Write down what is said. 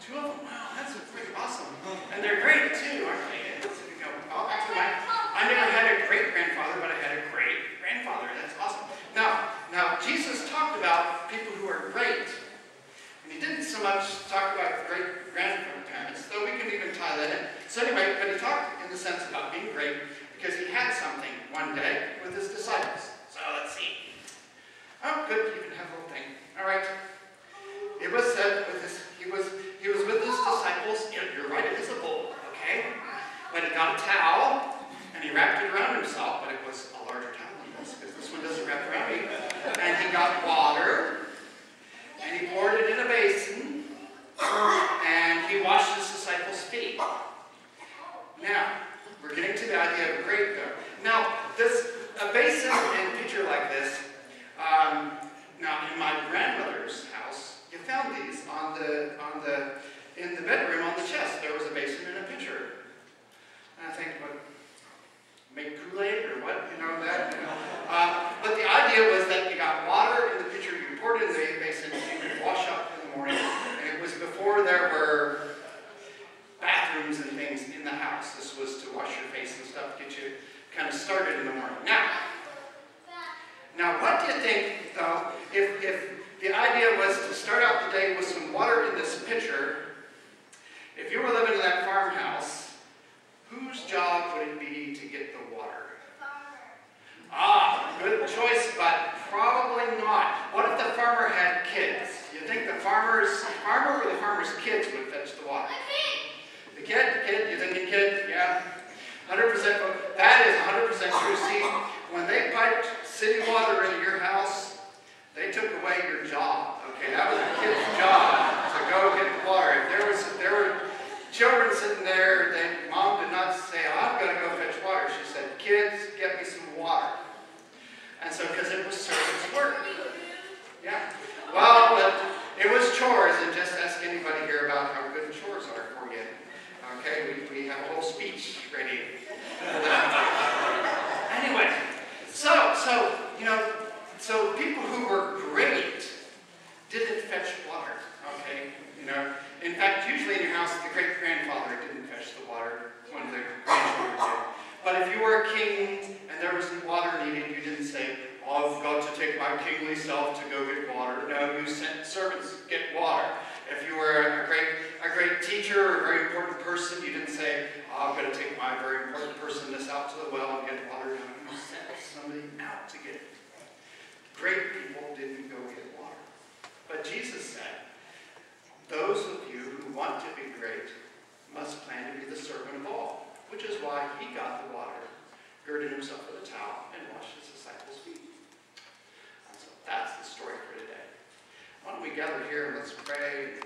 Two of them? Wow, that's pretty awesome. And they're great too, aren't they? I never had a great-grandfather, but I had a great-grandfather. That's awesome. Now, Jesus talked about people who are great. And he didn't so much talk about great-grandparents, though we can even tie that in. So anyway, but he talked in the sense about being great because he had something one day with his disciples. So let's see. Oh, good, you can have a little thing. All right. It was said with his, he was with his disciples. You're right, it is a bowl, okay? But he got a towel and he wrapped it around himself, but it was a larger towel than this because this one doesn't wrap around me. And he got water and he poured it in a basin and he washed his disciples' feet. Now, we're getting to the idea of great though. Now, a basin and pitcher like this. Now, in my grandmother's house, you found these in the bedroom on the chest. There was a basin and a pitcher. And I think, what, make Kool-Aid or what? But the idea was that you got water in the pitcher, you poured it in the basin, you could wash up in the morning. And it was before there were bathrooms and things in the house. This was to wash your face and stuff, get you kind of started in the morning. Now, what do you think, though, if the idea was to start out the day with some water in this pitcher? If you were living in that farmhouse, whose job would it be to get the water? Ah, good choice, but probably not. What if the farmer had kids? You think the farmer or the farmer's kids would fetch the water? The kid, you thinking kid? Yeah. 100%. That is 100% true. See, when they piped city water into your house, they took away your job. Okay, that was a kid's job to go get the water. If there were children sitting there, mom did not say, oh, I'm going to go fetch water. She said, kids, get me some water. And so, because it was servant's work. Yeah. Well, but it was chores, and just ask anybody here about how good chores are for you. Okay, we have a whole speech ready. Anyway, so people who were great didn't fetch water. Okay, in fact, usually in your house, the great-grandfather didn't fetch the water. One of the grandchildren did. But if you were a king and there was water needed, you didn't say, oh, I've got to take my kingly self to go get water. No, you sent servants to get water. If you were a great teacher or a very important person, you didn't say, oh, I'm going to take my very important person out to the well and get water. No, you sent somebody out to get it. Great people didn't go get water. But Jesus said, those of you who want to be great must plan to be the servant of all, which is why he got the water, girded himself with a towel, and washed his disciples' feet. And so that's the story for today. Why don't we gather here and let's pray.